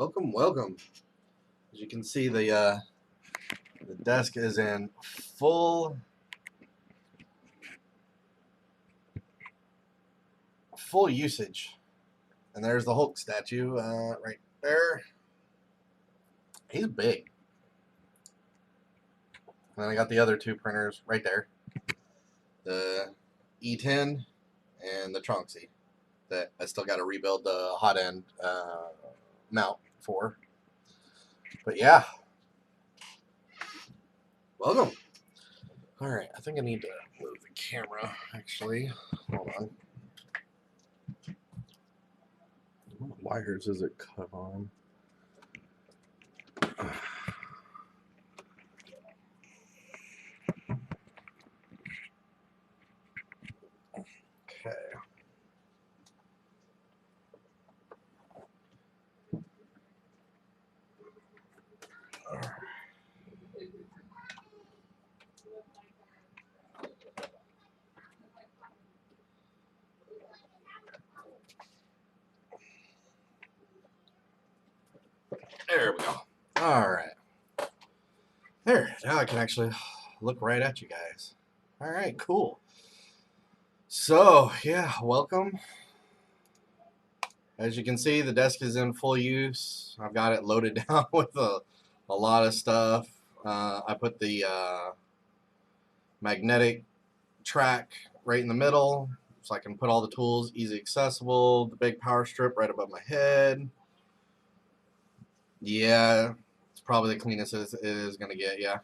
Welcome, welcome. As you can see, the desk is in full usage. And there's the Hulk statue right there. He's big. And then I got the other two printers right there. The E10 and the Tronxy that I still got to rebuild the hot end mount for. But yeah. Welcome. All right, I think I need to move the camera, actually. Hold on. What wires is it cut on? Okay. There we go. All right. There. Now I can actually look right at you guys. All right, cool. So, yeah, welcome. As you can see, the desk is in full use. I've got it loaded down with a lot of stuff. I put the magnetic track right in the middle so I can put all the tools easy accessible. The big power strip right above my head. Yeah, it's probably the cleanest it is going to get, yeah.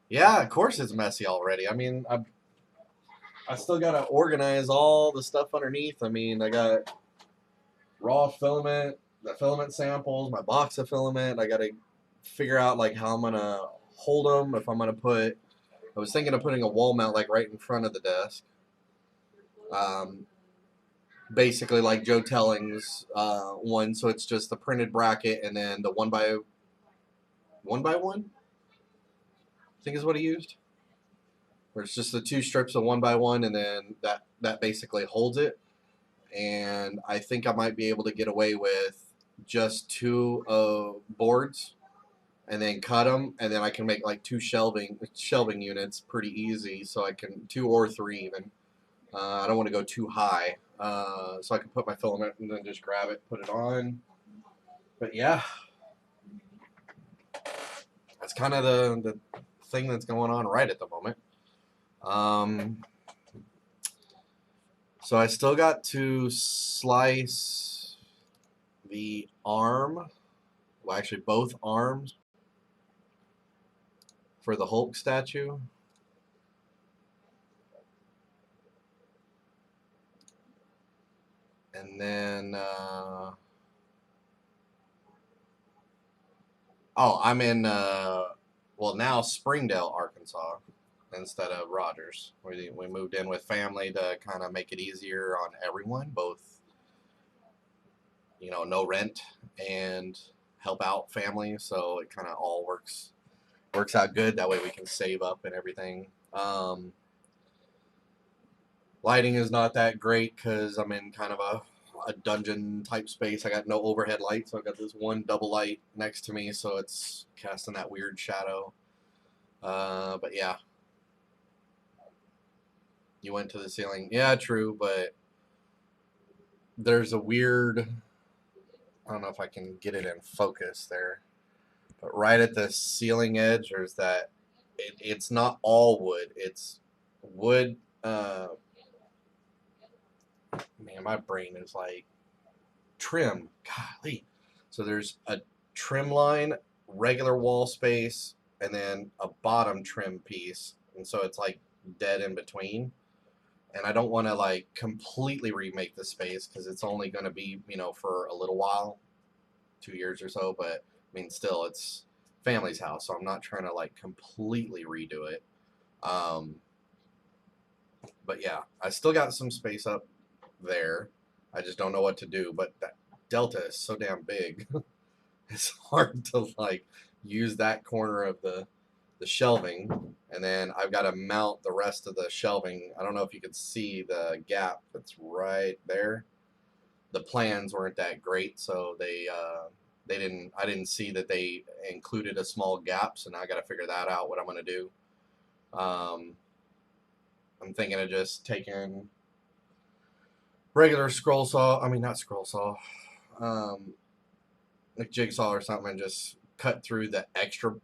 Yeah, of course it's messy already. I mean, I still got to organize all the stuff underneath. I mean, I got raw filament, the filament samples, my box of filament. I got to figure out like how I'm going to hold them. If I'm going to put, I was thinking of putting a wall mount like right in front of the desk. Basically like Joe Telling's one, so it's just the printed bracket and then the one by one, I think is what he used. Where it's just the two strips of 1x1 and then that basically holds it. And I think I might be able to get away with just two boards and then cut them, and then I can make like two shelving units pretty easy. So I can 2 or 3 even. I don't want to go too high, so I can put my filament and then just grab it, put it on. But yeah, that's kind of the thing that's going on right at the moment. So I still got to slice the arm, well actually both arms for the Hulk statue. And then, I'm in, well now Springdale, Arkansas instead of Rogers. We moved in with family to kind of make it easier on everyone, both, you know, no rent and help out family. So it kind of all works out good. That way we can save up and everything. Lighting is not that great because I'm in kind of a dungeon type space. I got no overhead light, so I got this one double light next to me, so it's casting that weird shadow. But yeah. You went to the ceiling. Yeah, true, but there's a weird, I don't know if I can get it in focus there, but right at the ceiling edge, there's that, it's not all wood, it's wood. Man, my brain is like trim. Golly. So there's a trim line, regular wall space, and then a bottom trim piece. And so it's like dead in between. And I don't want to like completely remake the space because it's only going to be, you know, for a little while, 2 years or so. But I mean, still, it's family's house, so I'm not trying to like completely redo it. But yeah, I still got some space up there. I just don't know what to do. But that delta is so damn big. It's hard to like use that corner of the shelving, and then I've got to mount the rest of the shelving. I don't know if you can see the gap that's right there. the plans weren't that great, so they didn't. I didn't see that they included a small gap, so now I got to figure that out. What I'm gonna do. I'm thinking of just taking regular scroll saw. I mean, not scroll saw. Like jigsaw or something, and just cut through the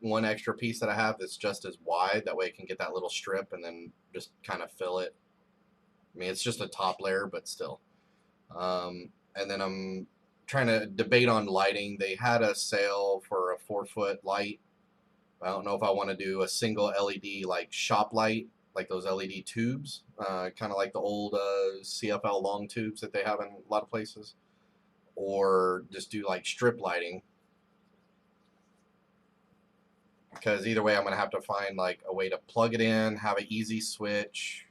one extra piece that I have that's just as wide. That way I can get that little strip and then just kind of fill it. I mean, it's just a top layer, but still. And then I'm trying to debate on lighting. They had a sale for a 4-foot light. I don't know if I want to do a single LED like shop light, like those LED tubes, kind of like the old CFL long tubes that they have in a lot of places, or just do like strip lighting. Because either way, I'm going to have to find like a way to plug it in, have an easy switch.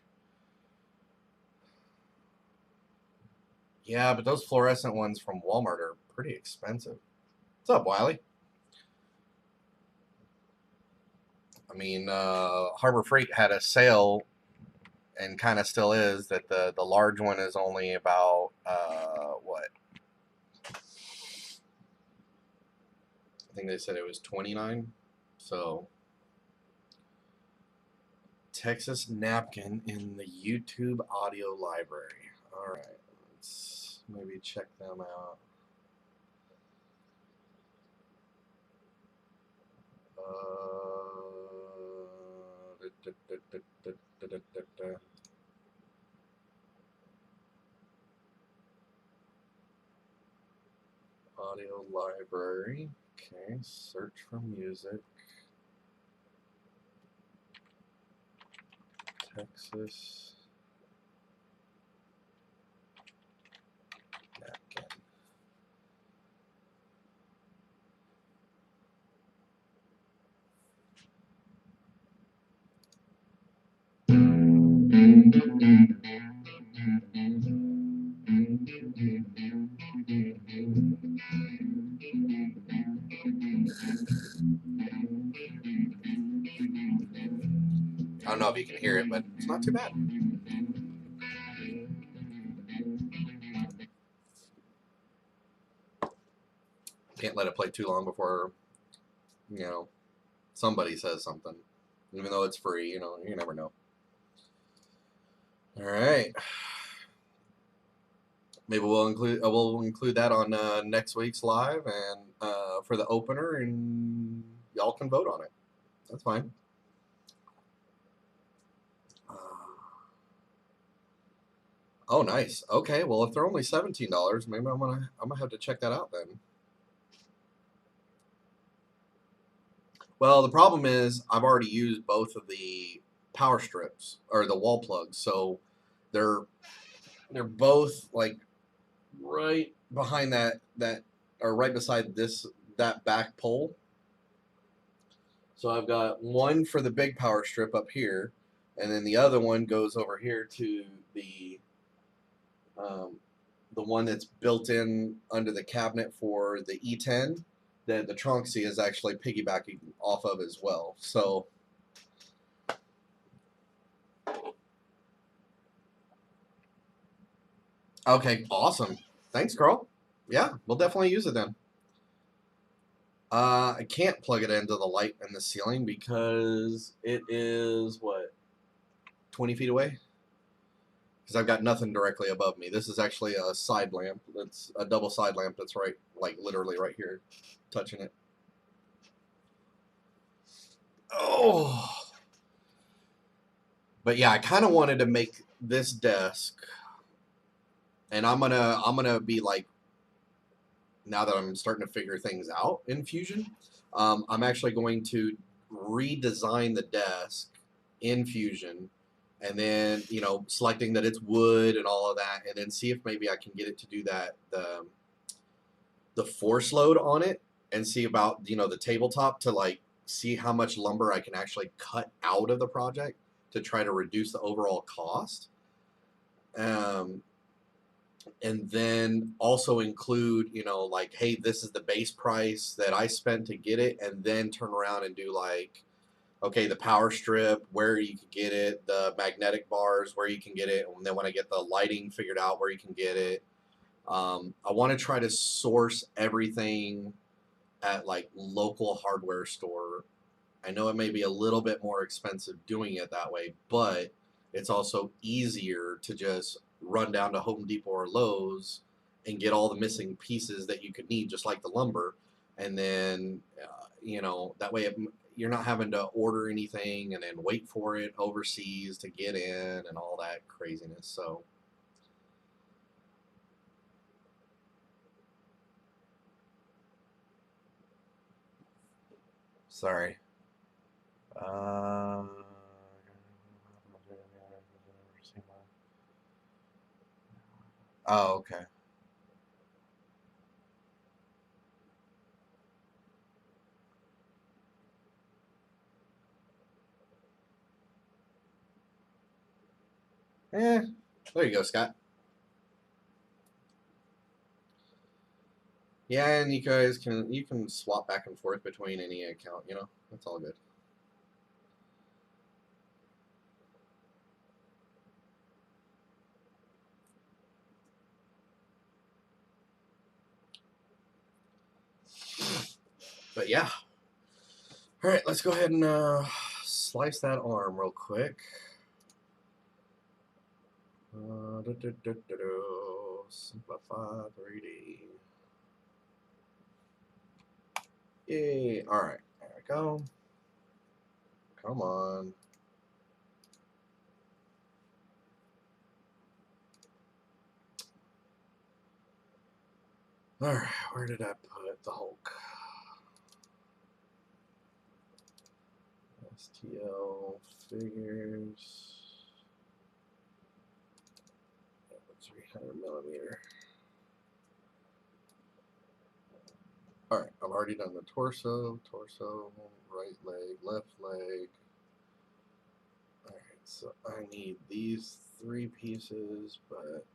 Yeah, but those fluorescent ones from Walmart are pretty expensive. What's up, Wiley? I mean, Harbor Freight had a sale, and kind of still is, that the large one is only about, what? I think they said it was $29. So, Texas Napkin in the YouTube audio library. All right, let's maybe check them out. Audio library. Okay, search for music. Texas Napkin. I don't know if you can hear it, but it's not too bad. Can't let it play too long before, somebody says something. Even though it's free, you never know. All right. Maybe we'll include that on next week's live, and for the opener, and y'all can vote on it. That's fine. Oh, nice. Okay, well, if they're only $17, maybe I'm gonna have to check that out then. Well, the problem is I've already used both of the power strips or the wall plugs, so they're both like right behind that or right beside that back pole. So I've got one for the big power strip up here, and then the other one goes over here to the one that's built in under the cabinet for the E10 that the Tronxy is actually piggybacking off of as well. So okay, awesome. Thanks, Carl. Yeah, we'll definitely use it then. I can't plug it into the light in the ceiling because it is, what, 20 feet away? Because I've got nothing directly above me. This is actually a side lamp. That's a double side lamp that's right, like literally right here, touching it. Oh. But yeah, I kind of wanted to make this desk, and I'm gonna be like, now that I'm starting to figure things out in Fusion, I'm actually going to redesign the desk in Fusion, and then selecting that it's wood and all of that, and then see if maybe I can get it to do that the force load on it, and see about the tabletop to like see how much lumber I can actually cut out of the project to try to reduce the overall cost. And then also include, like, hey, this is the base price that I spent to get it, and then turn around and do like, okay, the power strip, where you can get it, the magnetic bars, where you can get it, and then when I get the lighting figured out, where you can get it, I want to try to source everything at like local hardware store. I know it may be a little bit more expensive doing it that way, but it's also easier to just run down to Home Depot or Lowe's and get all the missing pieces that you could need, just like the lumber. And then, that way you're not having to order anything and then wait for it overseas to get in and all that craziness. So, sorry. Uh, oh, okay. There you go, Scott. Yeah, and you can swap back and forth between any account. That's all good. But yeah, all right. Let's go ahead and slice that arm real quick. Simplify 3D. Yay! All right, there we go. Come on. All right, where did I put the Hulk? STL figures. 300 millimeter. All right, I've already done the torso, right leg, left leg. All right, so I need these 3 pieces, but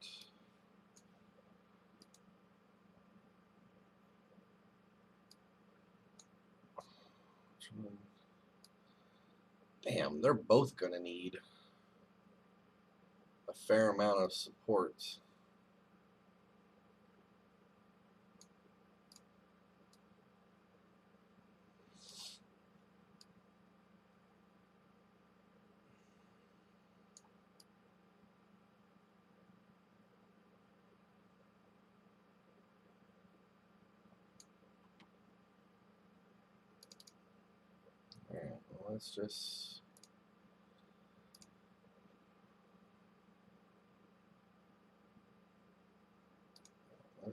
damn, they're both gonna need a fair amount of supports. All right, well, let's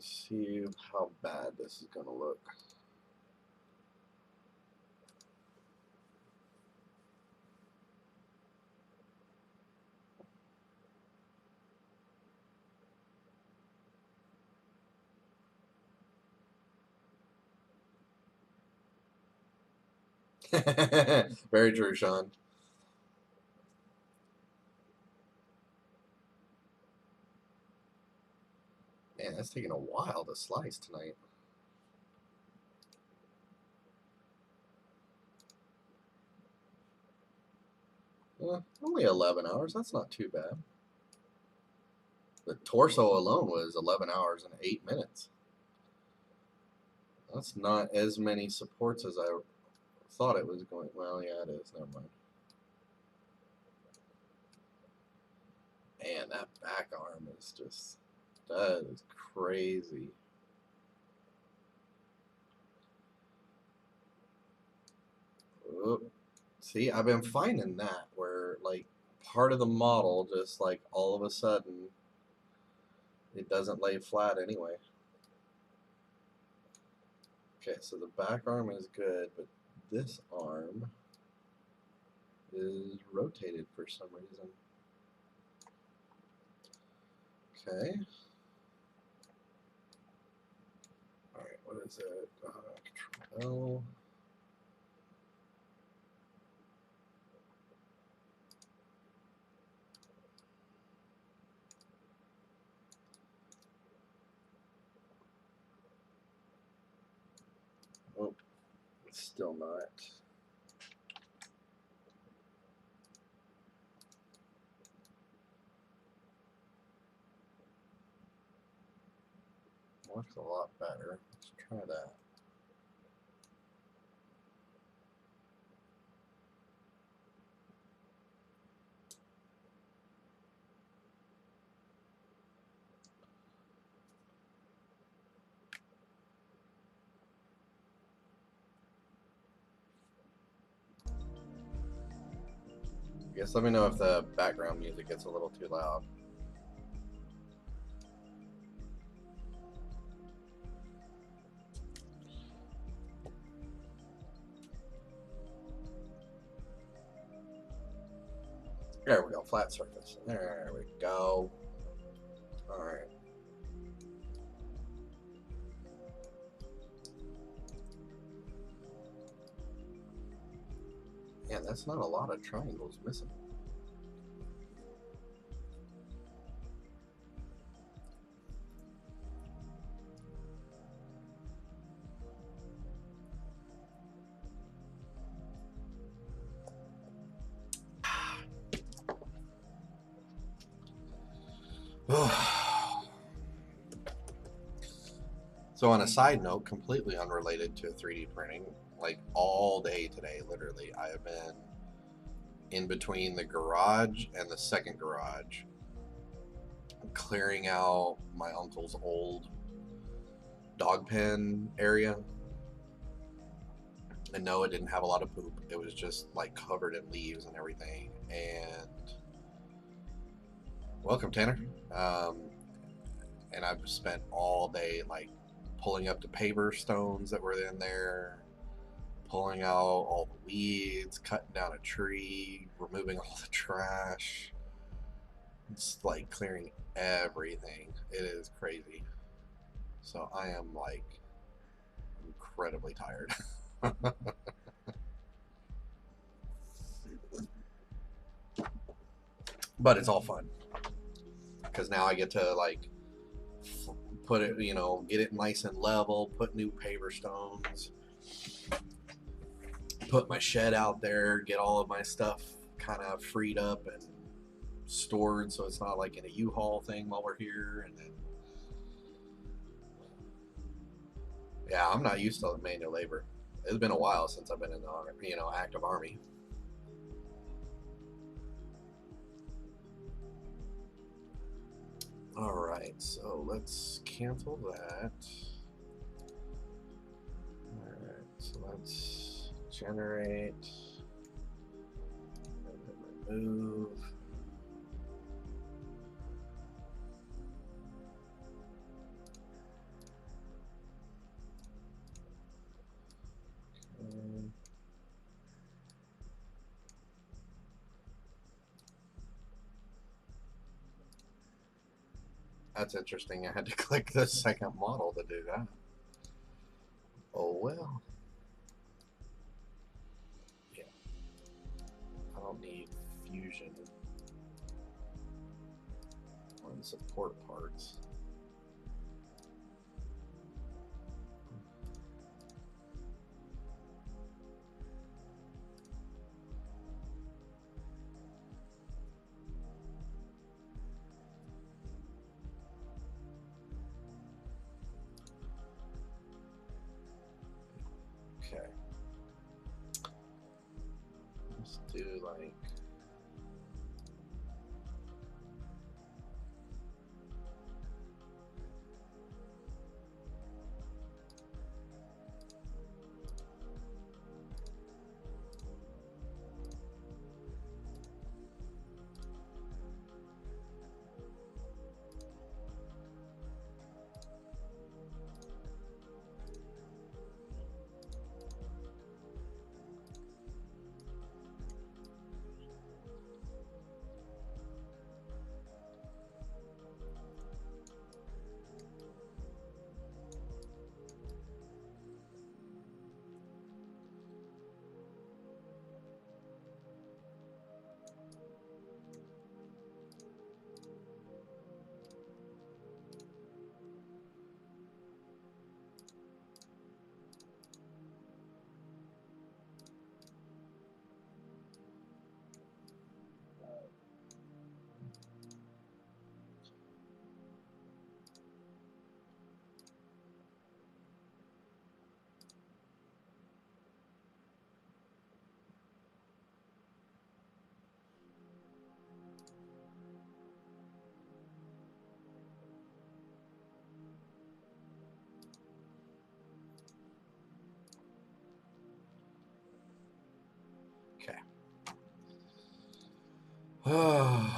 see how bad this is gonna look. Very true, Sean. Man, that's taking a while to slice tonight. Only 11 hours. That's not too bad. The torso alone was 11 hours and 8 minutes. That's not as many supports as I thought it was going. Well, yeah, it is. Never mind. Man, that back arm is just, that is crazy. Oop. See, I've been finding that where like part of the model just like all of a sudden it doesn't lay flat anyway. Okay, so the back arm is good, but this arm is rotated for some reason. Okay. Alright, what is it? Control L. Oh, it's still not. Looks a lot better. Let's try that. I guess let me know if the background music gets a little too loud. There we go, flat surface. There we go. All right. Yeah, that's not a lot of triangles missing. So on a side note, completely unrelated to 3D printing, like all day today, literally, I have been in between the garage and the second garage, clearing out my uncle's old dog pen area. And no, it didn't have a lot of poop. It was just like covered in leaves and everything. And welcome, Tanner. And I've spent all day like pulling up the paver stones that were in there, pulling out all the weeds, cutting down a tree, removing all the trash. It's like clearing everything. It is crazy. So I am like incredibly tired. But it's all fun because now I get to like put it, you know, get it nice and level, put new paver stones, put my shed out there, get all of my stuff kind of freed up and stored so it's not like in a U-Haul thing while we're here. And then yeah, I'm not used to manual labor. It's been a while since I've been in the, you know, active army. All right, so let's cancel that. All right, so let's generate and remove. Okay. That's interesting. I had to click the second model to do that. Oh well. Yeah. I don't need fusion on support parts. Okay. Let's do like I'm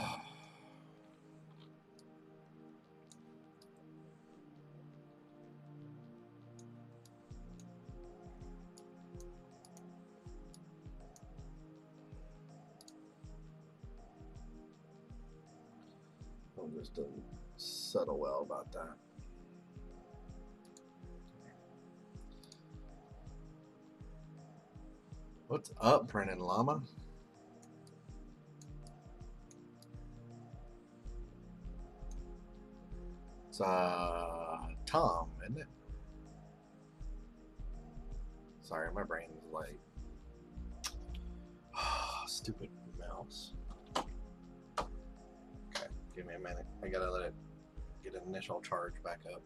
just didn't settle well about that. What's up, Brennan Llama? It's Tom, isn't it? Sorry, my brain's like stupid mouse. Okay, give me a minute. I gotta let it get an initial charge back up.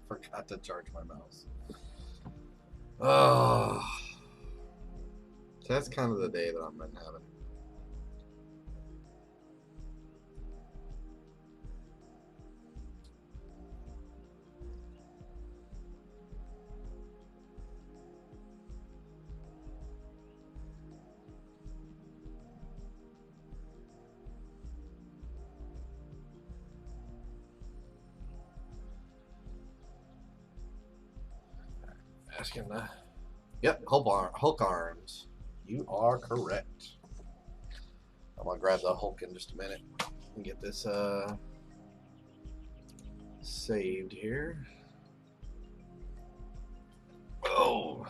Forgot to charge my mouse. Oh, so that's kind of the day that I've been having. Asking the yep, Hulk arms. You are correct. I'm gonna grab the Hulk in just a minute and get this saved here. Oh.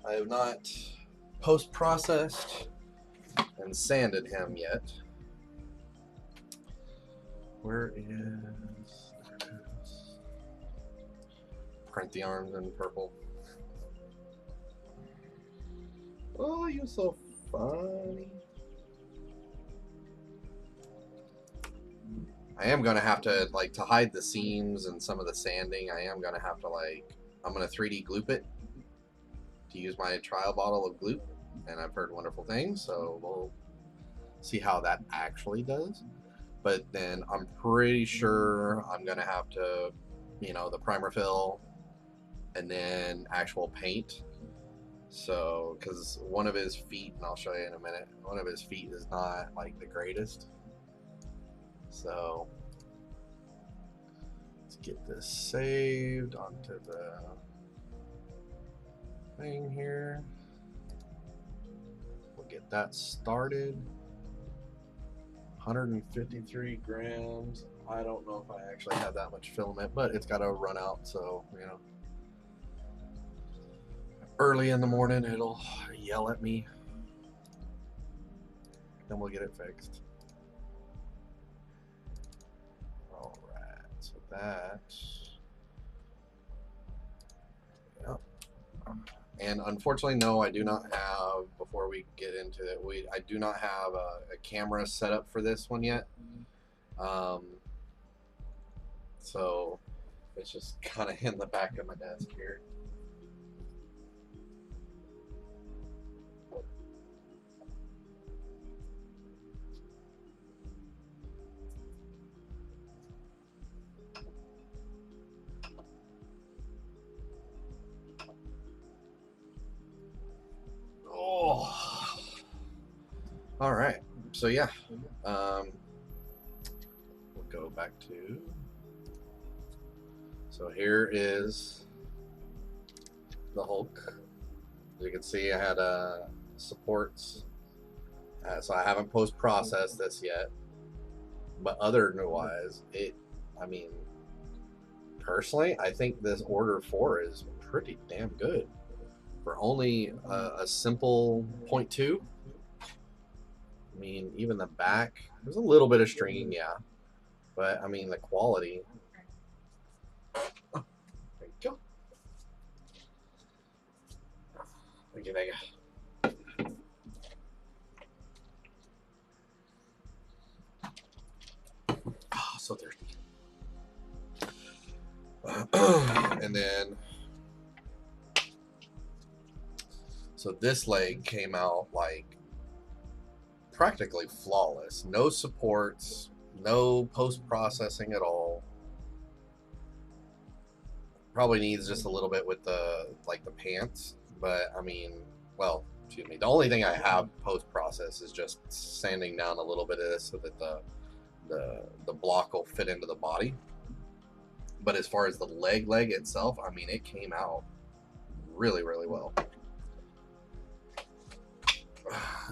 I have not post-processed and sanded him yet. Where is... There it is. Print the arms in purple. Oh, you're so funny. I am going to have to, like, to hide the seams and some of the sanding, I am going to have to, like, I'm going to 3D gloop it to use my trial bottle of gloop, and I've heard wonderful things, so we'll see how that actually does. But then I'm pretty sure I'm going to have to, you know, the primer fill and then actual paint. So, because one of his feet, and I'll show you in a minute, one of his feet is not like the greatest. So, let's get this saved onto the thing here. We'll get that started. 153 grams. I don't know if I actually have that much filament, but it's got to run out, so, you know. Early in the morning, it'll yell at me. Then we'll get it fixed. All right, so that. Yep. And unfortunately, no, I do not have, before we get into it, I do not have a camera set up for this one yet. So it's just kind of in the back of my desk here. Oh, all right. So yeah, we'll go back to. So here is the Hulk. As you can see, I had supports. So I haven't post-processed this yet. But otherwise, I mean, personally, I think this Order 4 is pretty damn good. For only a simple 0.2. I mean, even the back, there's a little bit of stringing, yeah. But, I mean, the quality. Oh, there you go. Thank you, Vega. Oh, so thirsty. And then, so this leg came out like practically flawless. No supports, no post-processing at all. Probably needs just a little bit with the pants, but I mean, well, excuse me. The only thing I have post process is just sanding down a little bit of this so that the block will fit into the body. But as far as the leg itself, I mean, it came out really, really well.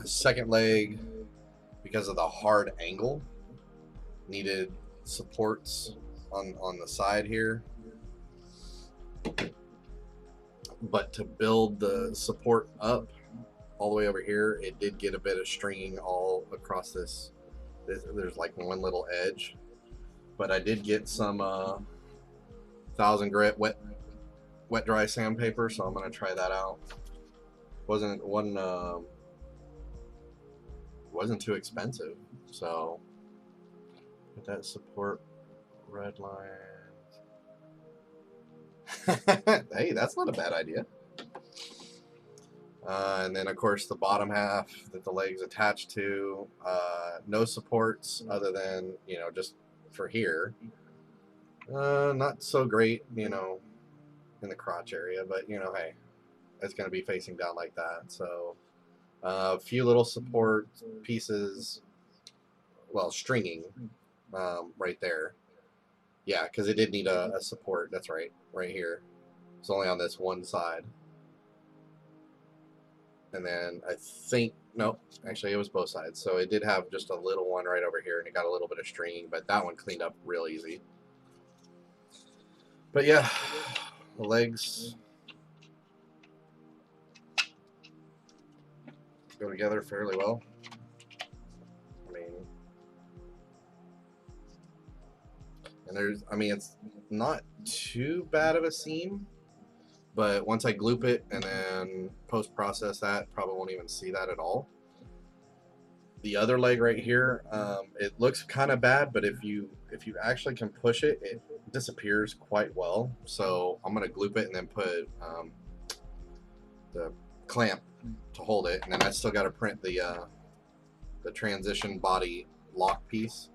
Second leg, because of the hard angle, needed supports on the side here. But to build the support up all the way over here, it did get a bit of stringing all across this. There's like one little edge, but I did get some 1000 grit wet dry sandpaper, so I'm gonna try that out. Wasn't too expensive, so put that support red line. Hey, that's not a bad idea. And then, of course, the bottom half that the leg's attached to, no supports other than, just for here. Not so great, in the crotch area, but, hey, it's going to be facing down like that. So a few little support pieces, well, stringing right there. Yeah, because it did need a support. That's right here. It's only on this one side. And then I think, no, actually it was both sides. So it did have just a little one right over here, and it got a little bit of stringing, but that one cleaned up real easy. But yeah, the legs go together fairly well. I mean, it's not too bad of a seam. But once I gloop it and then post-process that, probably won't even see that at all. The other leg right here, it looks kind of bad, but if you actually can push it, it disappears quite well. So I'm gonna gloop it and then put the clamp to hold it, and then I still got to print the transition body lock piece.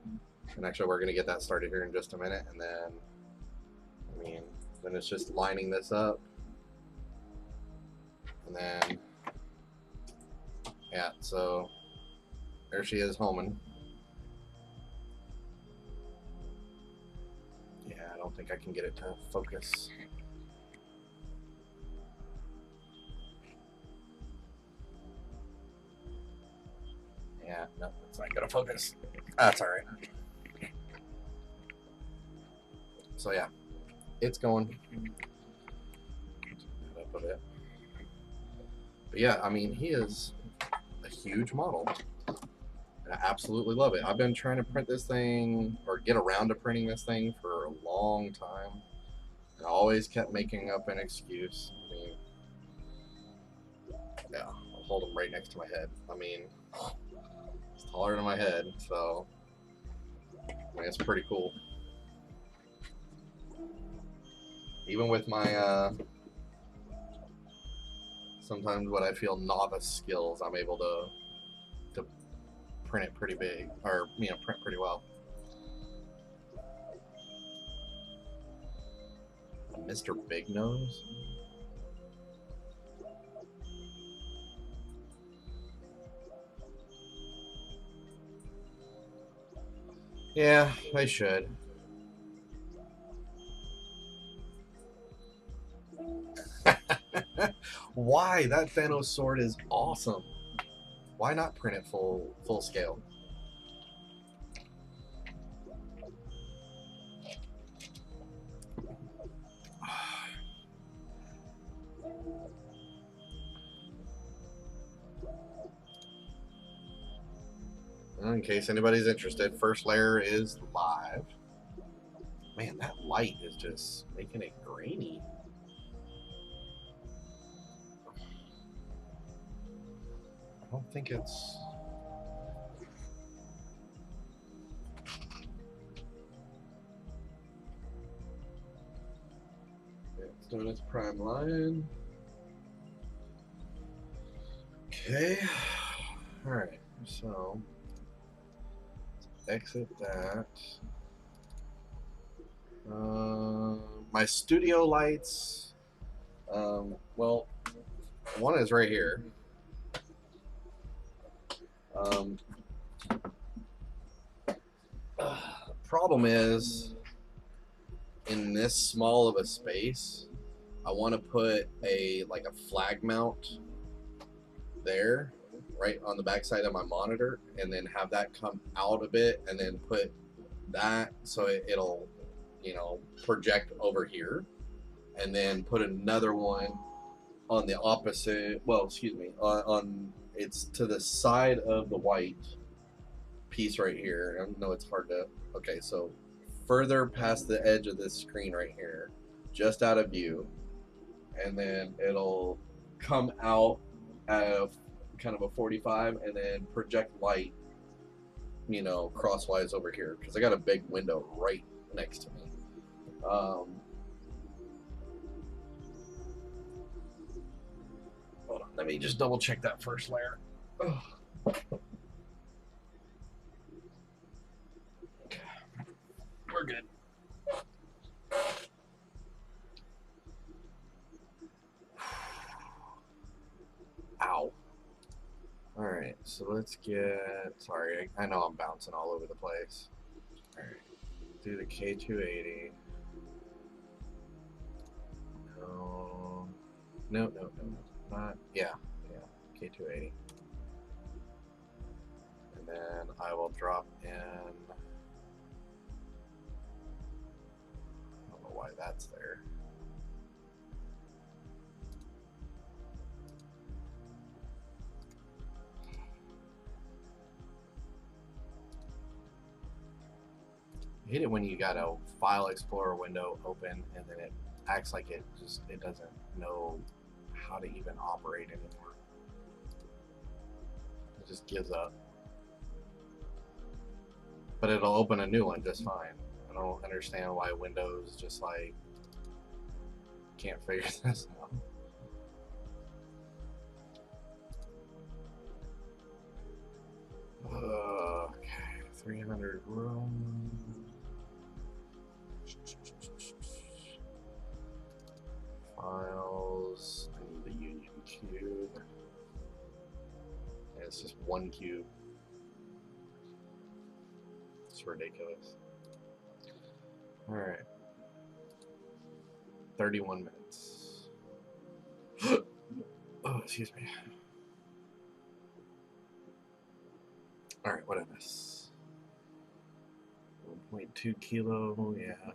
And actually, we're gonna get that started here in just a minute, and then then it's just lining this up. And then, yeah, so there she is homing. Yeah, I don't think I can get it to focus. Yeah, no, it's not gonna focus. That's all right. So yeah, it's going. Up a bit. But yeah, I mean, he is a huge model. And I absolutely love it. I've been trying to print this thing, or get around to printing this thing, for a long time. And I always kept making up an excuse. I mean, yeah, I'll hold him right next to my head. I mean, it's taller than my head, so I mean, it's pretty cool. Even with my sometimes what I feel novice skills, I'm able to print it pretty big, or print pretty well. Mr. Big Nose. Yeah, I should. Why? That Thanos sword is awesome. Why not print it full scale? In case anybody's interested, first layer is live. Man, that light is just making it grainy. I don't think it's... It's doing its prime line. Okay. Alright, so exit that. my studio lights, well, one is right here. Problem is, in this small of a space, I want to put a flag mount there, right on the backside of my monitor, and then have that come out a bit, and then put that so it'll, project over here, and then put another one on the opposite. Well, excuse me, on it's to the side of the white piece right here. I know it's hard to. Okay, so further past the edge of this screen right here, just out of view, and then it'll come out of kind of a 45 and then project light, crosswise over here, because I got a big window right next to me. Hold on, let me just double check that first layer. Okay, we're good. Ow. Alright, so let's get... Sorry, I know I'm bouncing all over the place. Alright, do the K280. No. Not... Yeah, K280. And then I will drop in... I don't know why that's there. I hate it when you got a file explorer window open and then it acts like it doesn't know how to even operate anymore. It just gives up. But it'll open a new one just fine. I don't understand why Windows just can't figure this out. Okay, 300 room. Files. I need the union cube. Yeah, it's just one cube. It's ridiculous. Alright. 31 minutes. Oh, excuse me. Alright, what I miss? 1.2 kilo, yeah.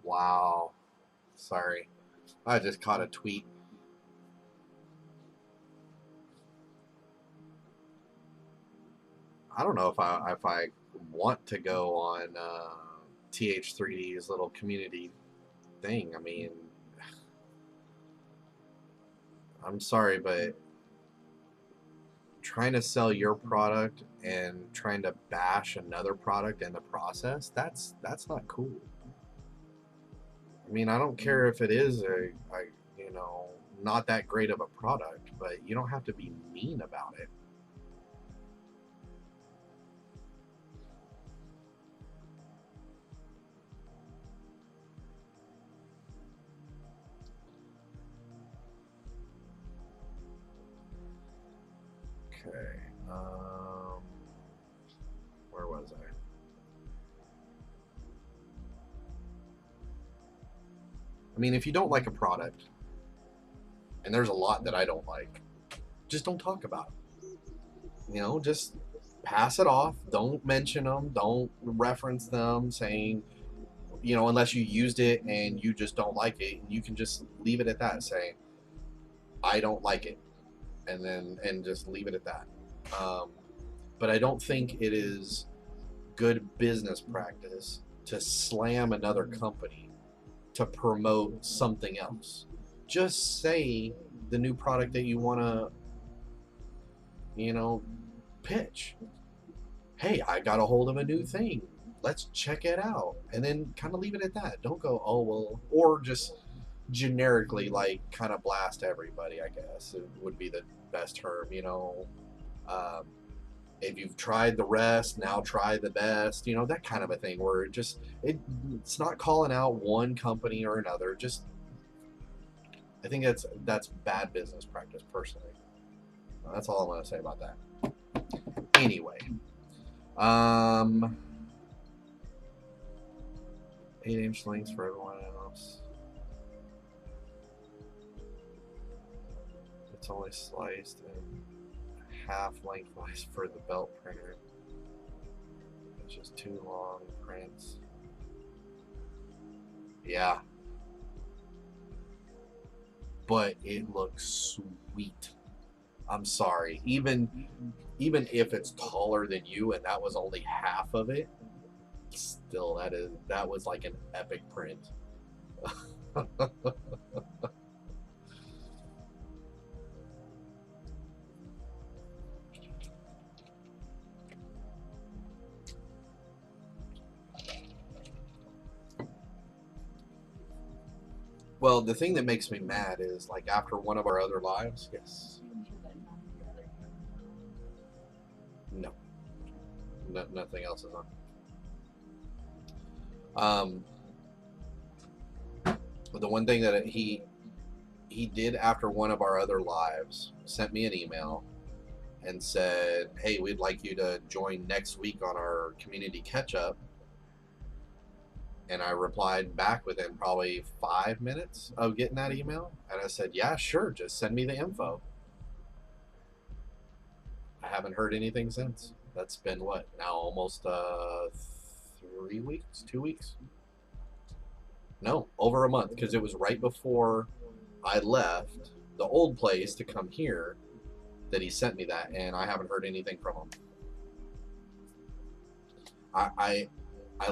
Wow. Sorry. I just caught a tweet. I don't know if I want to go on TH3D's little community thing. I mean, I'm sorry, but trying to sell your product and trying to bash another product in the process, that's not cool. I mean, I don't care if it is not that great of a product, but you don't have to be mean about it. Okay, where was I? I mean, if you don't like a product, and there's a lot that I don't like, just don't talk about it. Just pass it off. Don't mention them. Don't reference them, saying, unless you used it and you just don't like it, you can just leave it at that, saying, I don't like it, and just leave it at that. But I don't think it is good business practice to slam another company to promote something else. Just say the new product that you want to, pitch. Hey, I got a hold of a new thing. Let's check it out. And then kind of leave it at that. Don't go, oh, well, or just generically, like, kind of blast everybody, I guess it would be the best term, you know. Um, if you've tried the rest, now try the best, you know, that kind of a thing, where it's not calling out one company or another. Just, I think that's bad business practice, personally. That's all I'm going to say about that. Anyway, 8-inch lengths for everyone else. It's only sliced and half lengthwise for the belt printer. It's just too long prints. Yeah. But it looks sweet. I'm sorry. Even if it's taller than you and that was only half of it, still that was like an epic print. Well, the thing that makes me mad is, like, after one of our other lives, yes. No. Nothing else is on. The one thing that he did after one of our other lives, sent me an email and said, "Hey, we'd like you to join next week on our community catch-up." And I replied back within probably 5 minutes of getting that email. And I said, "Yeah, sure. Just send me the info." I haven't heard anything since. That's been what, now almost 3 weeks, 2 weeks? No, over a month, because it was right before I left the old place to come here that he sent me that, and I haven't heard anything from him. I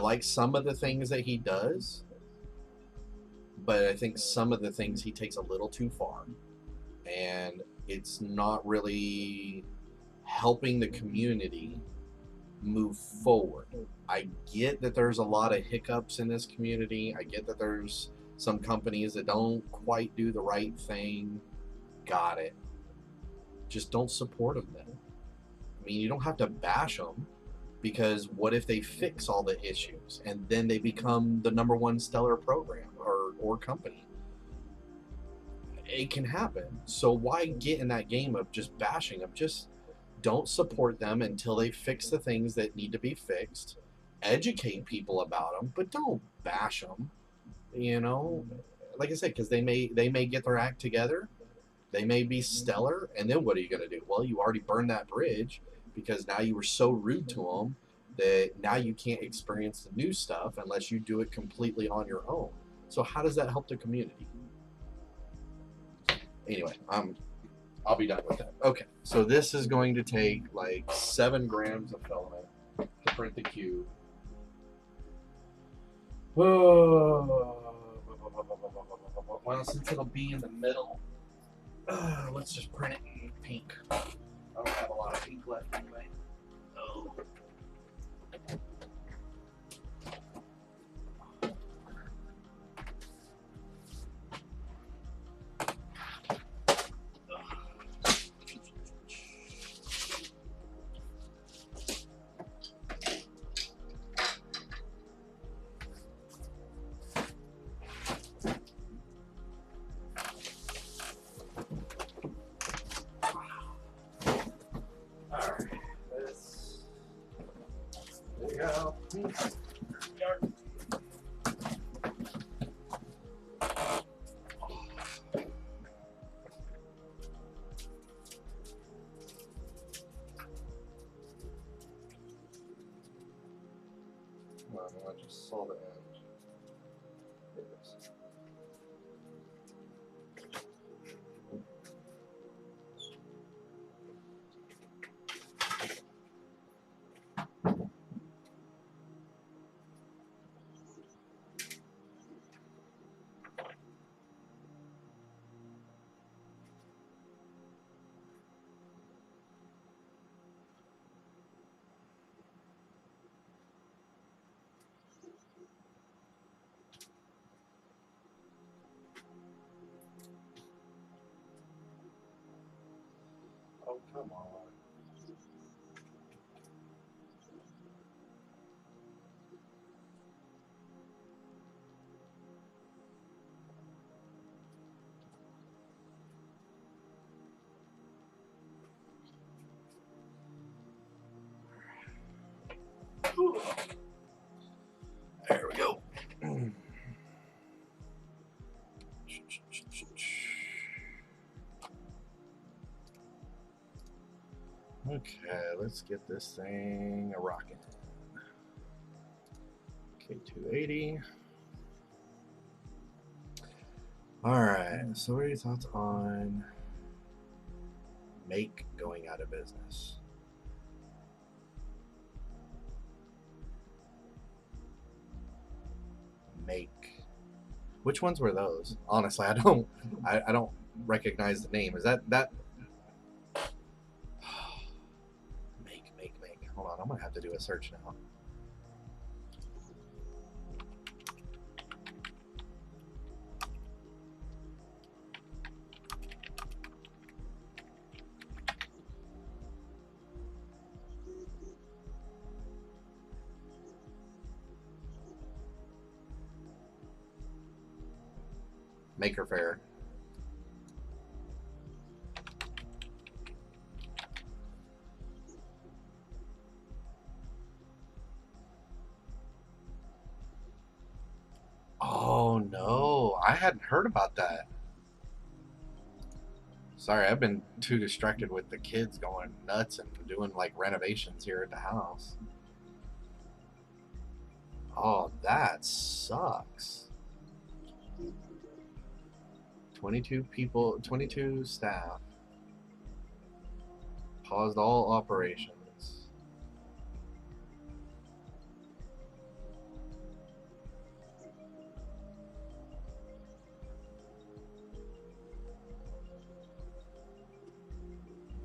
like some of the things that he does, but I think some of the things he takes a little too far, and it's not really helping the community move forward. I get that there's a lot of hiccups in this community. I get that there's some companies that don't quite do the right thing. Got it. Just don't support them then. I mean, you don't have to bash them, because what if they fix all the issues and then they become the #1 stellar program or company? It can happen. So why get in that game of just bashing them? Just don't support them until they fix the things that need to be fixed. Educate people about them, but don't bash them. You know, like I said, because they may get their act together, they may be stellar, and then what are you going to do? Well, you already burned that bridge, because now you were so rude to them that now you can't experience the new stuff unless you do it completely on your own. So how does that help the community? Anyway, I'll be done with that. Okay, so this is going to take like 7 grams of filament to print the cube. Well, since it'll be in the middle, let's just print it in pink. I don't have a lot of pink left anyway. Oh. I just saw the end. There it is. Oh, come on. There we go. Okay, let's get this thing a rocking. K280. All right, so what are your thoughts on Make going out of business? Make. Which ones were those? Honestly, I don't recognize the name. Is that Make. Hold on, I'm gonna have to do a search now. Maker Faire. Oh no, I hadn't heard about that. Sorry, I've been too distracted with the kids going nuts and doing like renovations here at the house. Oh, that sucks. 22 people, 22 staff. Paused all operations.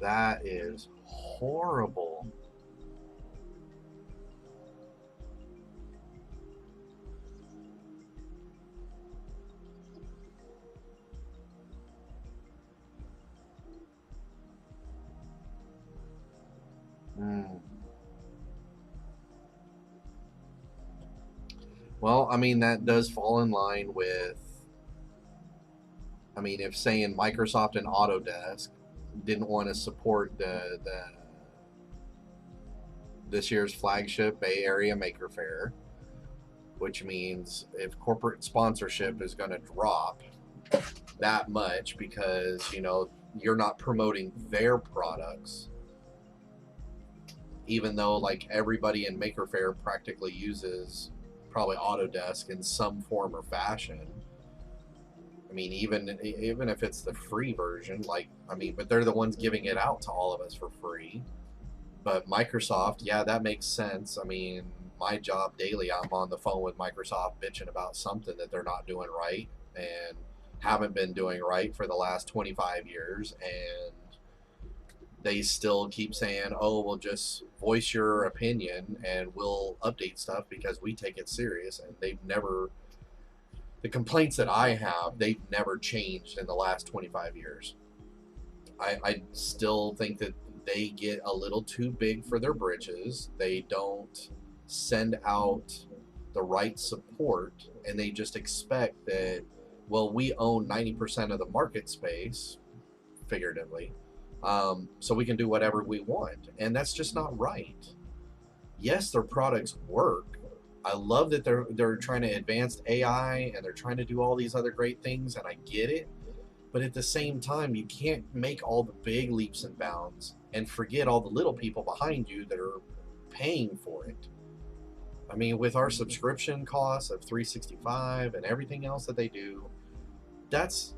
That is horrible. Well, I mean, that does fall in line with, I mean, if saying Microsoft and Autodesk didn't want to support the this year's flagship Bay Area Maker Faire, which means if corporate sponsorship is going to drop that much because, you know, you're not promoting their products, even though like everybody in Maker Faire practically uses probably Autodesk in some form or fashion. I mean, even if it's the free version, like, I mean, but they're the ones giving it out to all of us for free. But Microsoft, yeah, that makes sense. I mean, my job daily, I'm on the phone with Microsoft bitching about something that they're not doing right and haven't been doing right for the last 25 years. And they still keep saying, oh, well, just voice your opinion and we'll update stuff because we take it serious. And they've never, the complaints that I have, they've never changed in the last 25 years. I still think that they get a little too big for their britches. They don't send out the right support, and they just expect that, well, we own 90% of the market space, figuratively, so we can do whatever we want. And that's just not right. Yes, their products work. I love that they're trying to advance AI and they're trying to do all these other great things, and I get it. But at the same time, you can't make all the big leaps and bounds and forget all the little people behind you that are paying for it. I mean, with our subscription costs of 365 and everything else that they do, that's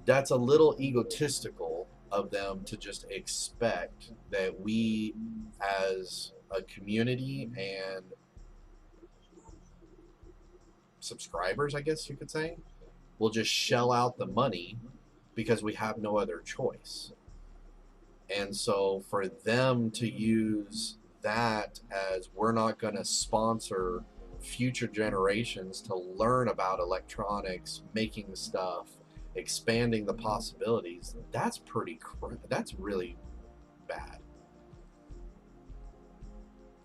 a little egotistical of them to just expect that we as a community and subscribers, I guess you could say, will just shell out the money because we have no other choice. And so for them to use that as, we're not going to sponsor future generations to learn about electronics, making stuff, expanding the possibilities, that's that's really bad.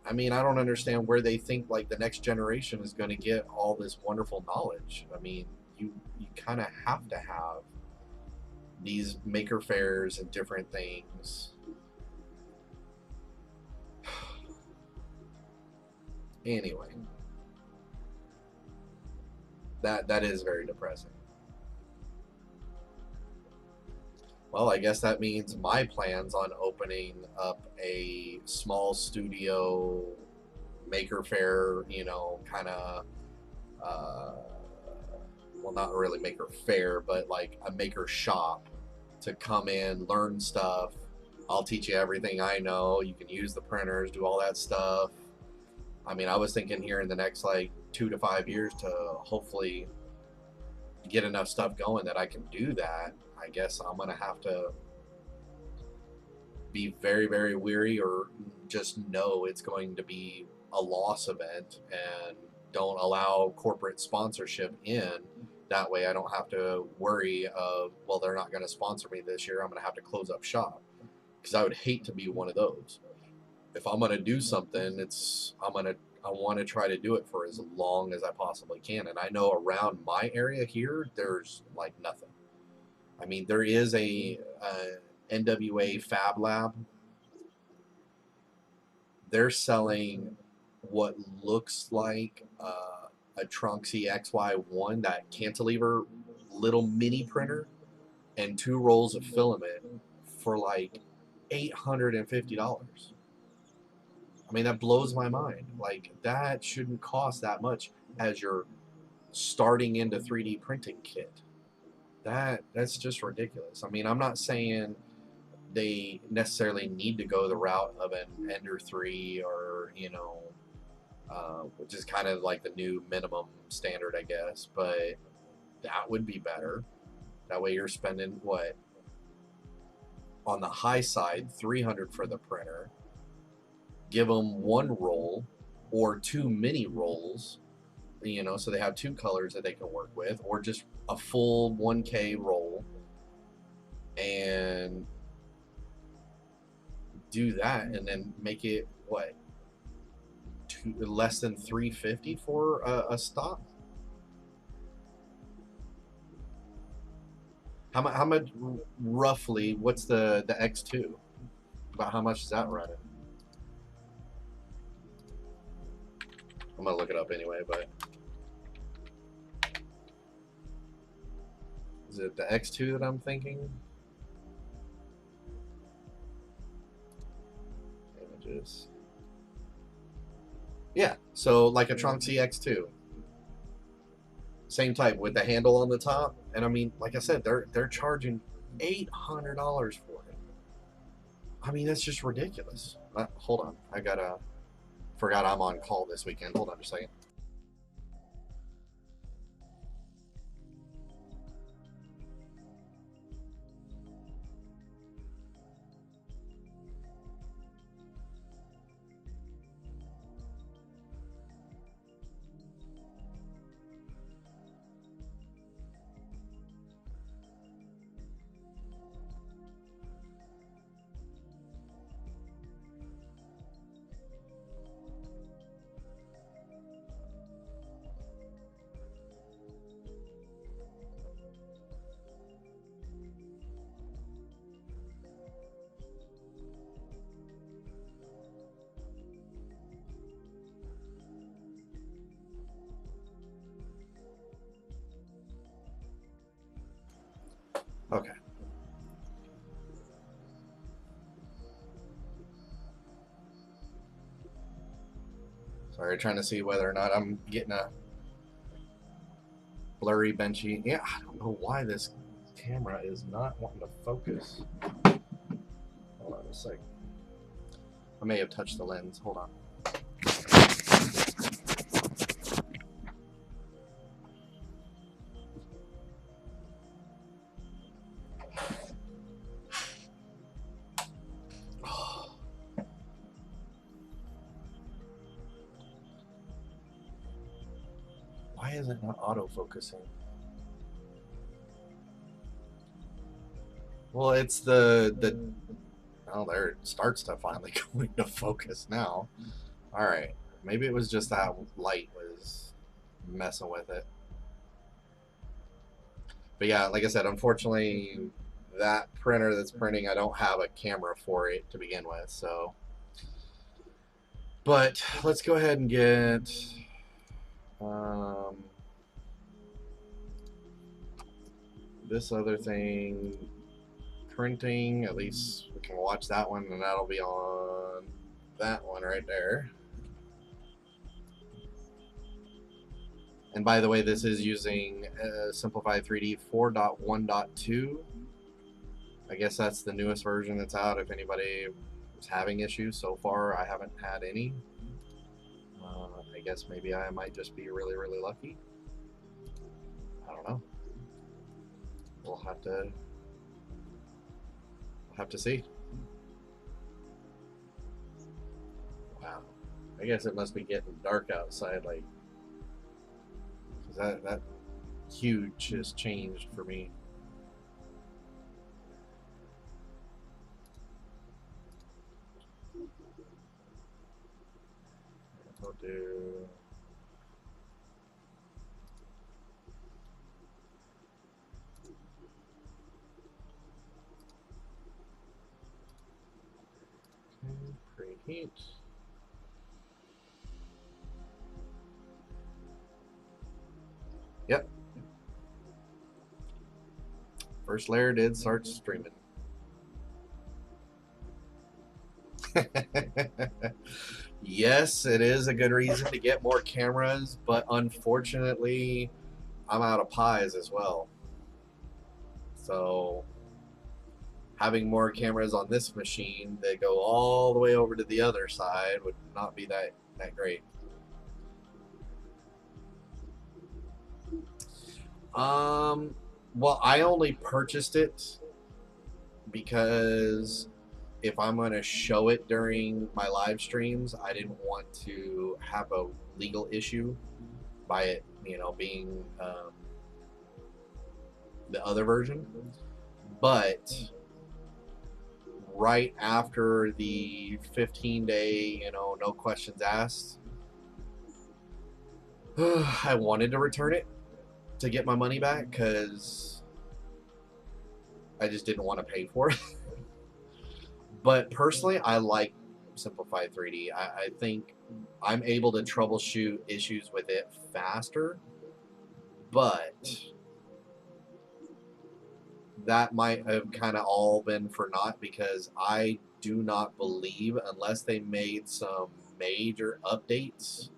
I mean, I don't understand where they think like the next generation is going to get all this wonderful knowledge. I mean, you kind of have to have these maker fairs and different things. Anyway, that is very depressing. Well, I guess that means my plans on opening up a small studio maker fair, you know, kind of, uh, well, not really maker fair, but like a maker shop to come in, learn stuff. I'll teach you everything I know. You can use the printers, do all that stuff. I mean, I was thinking here in the next like 2 to 5 years to hopefully get enough stuff going that I can do that. I guess I'm gonna have to be very, very weary, or just know it's going to be a loss event, and don't allow corporate sponsorship in. That way I don't have to worry of, well, they're not going to sponsor me this year, I'm going to have to close up shop, because I would hate to be one of those. If I'm going to do something, I want to try to do it for as long as I possibly can. And I know around my area here, there's like nothing. I mean, there is a NWA Fab Lab. They're selling what looks like a Tronxy XY1, that cantilever little mini printer, and 2 rolls of filament for like $850. I mean, that blows my mind. Like, that shouldn't cost that much as you're starting into 3D printing kit. That's just ridiculous. I mean, I'm not saying they necessarily need to go the route of an Ender 3, or, you know, which is kind of like the new minimum standard, I guess, but that would be better. That way you're spending, what, on the high side, $300 for the printer. Give them 1 roll or 2 mini rolls, you know, so they have 2 colors that they can work with, or just a full 1K roll, and do that, and then make it, what, less than $350 for a stock. How much roughly? What's the X2? About how much is that running? I'm gonna look it up anyway, but is it the X2 that I'm thinking? Images. Yeah, so like a Tronxy X2. Same type with the handle on the top. And I mean, like I said, they're charging $800 for it. I mean, that's just ridiculous. Hold on, forgot I'm on call this weekend. Hold on a second. Okay. Sorry, trying to see whether or not I'm getting a blurry benchy. Yeah, I don't know why this camera is not wanting to focus. Hold on a sec. I may have touched the lens. Hold on. Why is it not auto-focusing? Well, it's oh, there it starts to finally go into focus now. All right, maybe it was just that light was messing with it. But yeah, like I said, unfortunately, that printer that's printing, I don't have a camera for it to begin with. So, but let's go ahead and get um, this other thing printing. At least we can watch that one, and that'll be on that one right there. And by the way, this is using Simplified 3D 4.1.2. I guess that's the newest version that's out. If anybody is having issues so far, I haven't had any. I guess maybe I might just be really, really lucky. I don't know. We'll have to see. Wow. I guess it must be getting dark outside, like, cause that huge has changed for me. We'll do. Preheat. Yep. First layer did start streaming. Yes, it is a good reason to get more cameras, but unfortunately, I'm out of pies as well. So having more cameras on this machine that go all the way over to the other side would not be that great. Well, I only purchased it because if I'm going to show it during my live streams, I didn't want to have a legal issue by it, being the other version. But right after the 15-day, no questions asked, I wanted to return it to get my money back because I just didn't want to pay for it. But personally, I like Simplified 3D. I think I'm able to troubleshoot issues with it faster, but that might have kind of all been for naught because I do not believe, unless they made some major updates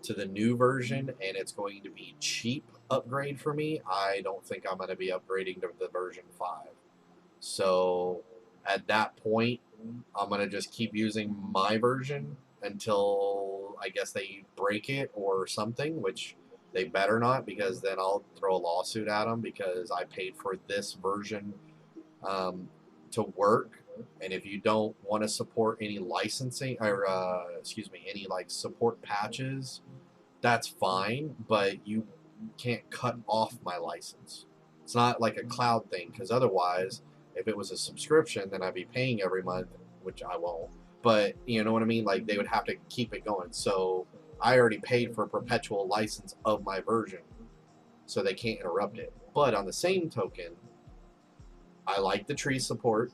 to the new version and it's going to be cheap upgrade for me, I don't think I'm going to be upgrading to the version 5. So at that point, I'm going to just keep using my version until I guess they break it or something, which they better not, because then I'll throw a lawsuit at them because I paid for this version to work. And if you don't want to support any licensing or any like support patches, that's fine, but you can't cut off my license. It's not like a cloud thing, because otherwise, if it was a subscription, then I'd be paying every month, which I won't. But you know what I mean? Like they would have to keep it going. So I already paid for a perpetual license of my version, so they can't interrupt it. But on the same token, I like the tree support.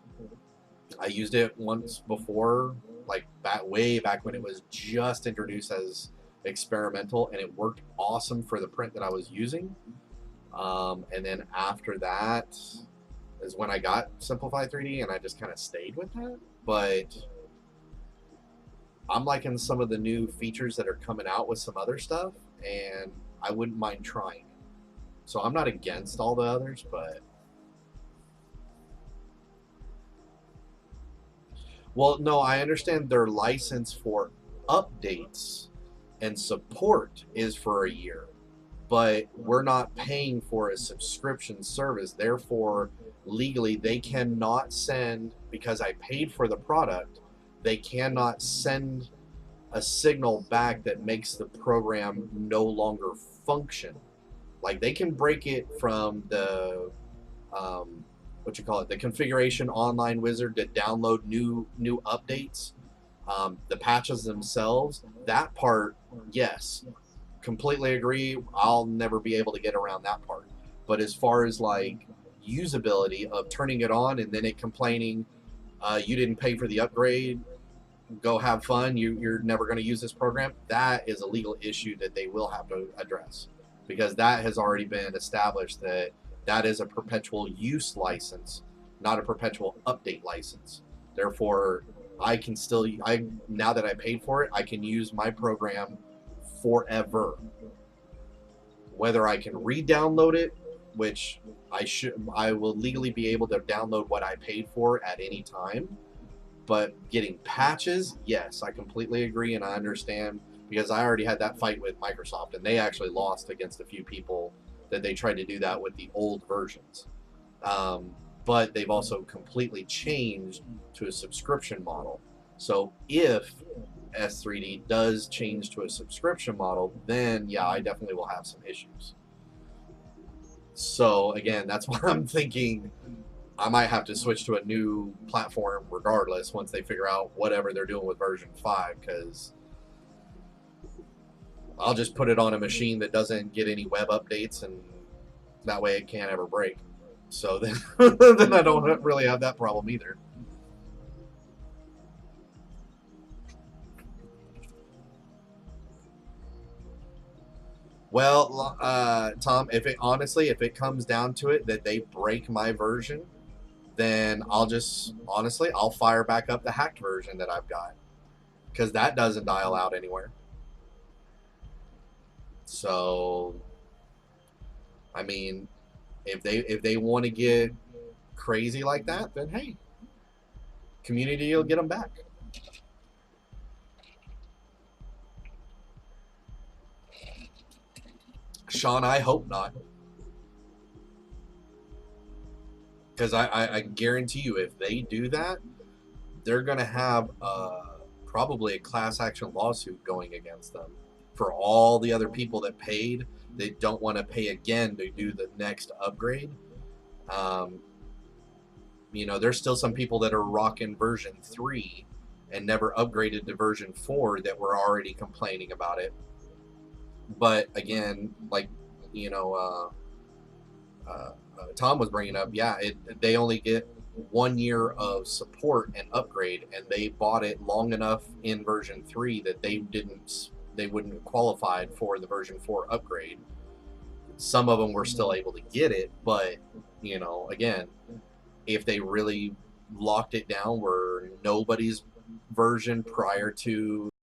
I used it once before, like way back when it was just introduced as experimental, and it worked awesome for the print that I was using. And then after that is when I got Simplified 3D, and I just kind of stayed with that. But I'm liking some of the new features that are coming out with some other stuff, and I wouldn't mind trying. So I'm not against all the others, but well, no, I understand their license for updates and support is for a year, but we're not paying for a subscription service. Therefore, legally, they cannot send, because I paid for the product, they cannot send a signal back that makes the program no longer function. Like they can break it from the what you call it, the configuration online wizard to download new updates, the patches themselves, that part, yes, completely agree. I'll never be able to get around that part. But as far as like usability of turning it on and then it complaining, you didn't pay for the upgrade, go have fun, you're never going to use this program, that is a legal issue that they will have to address, because that has already been established that that is a perpetual use license, not a perpetual update license. Therefore, I can still, now that I paid for it, I can use my program forever. Whether I can re-download it, which I will legally be able to download what I paid for at any time. But getting patches, yes, I completely agree, and I understand, because I already had that fight with Microsoft, and they actually lost against a few people that they tried to do that with the old versions. But they've also completely changed to a subscription model. So if S3D does change to a subscription model, then yeah, I definitely will have some issues. So again, that's why I'm thinking I might have to switch to a new platform regardless once they figure out whatever they're doing with version 5, because I'll just put it on a machine that doesn't get any web updates, and that way it can't ever break. So then, then I don't really have that problem either. Well, Tom, if it comes down to it that they break my version, then I'll fire back up the hacked version that I've got, because that doesn't dial out anywhere. So, I mean, if they want to get crazy like that, then hey, community will get them back. Sean, I hope not, because I guarantee you, if they do that, they're gonna have probably a class action lawsuit going against them for all the other people that paid. They don't want to pay again to do the next upgrade. You know, there's still some people that are rocking version 3 and never upgraded to version 4 that were already complaining about it. But again, like, you know, Tom was bringing up, yeah, they only get 1 year of support and upgrade, and they bought it long enough in version 3 that they wouldn't have qualified for the version 4 upgrade. Some of them were still able to get it, but you know, again, if they really locked it down where nobody's version prior to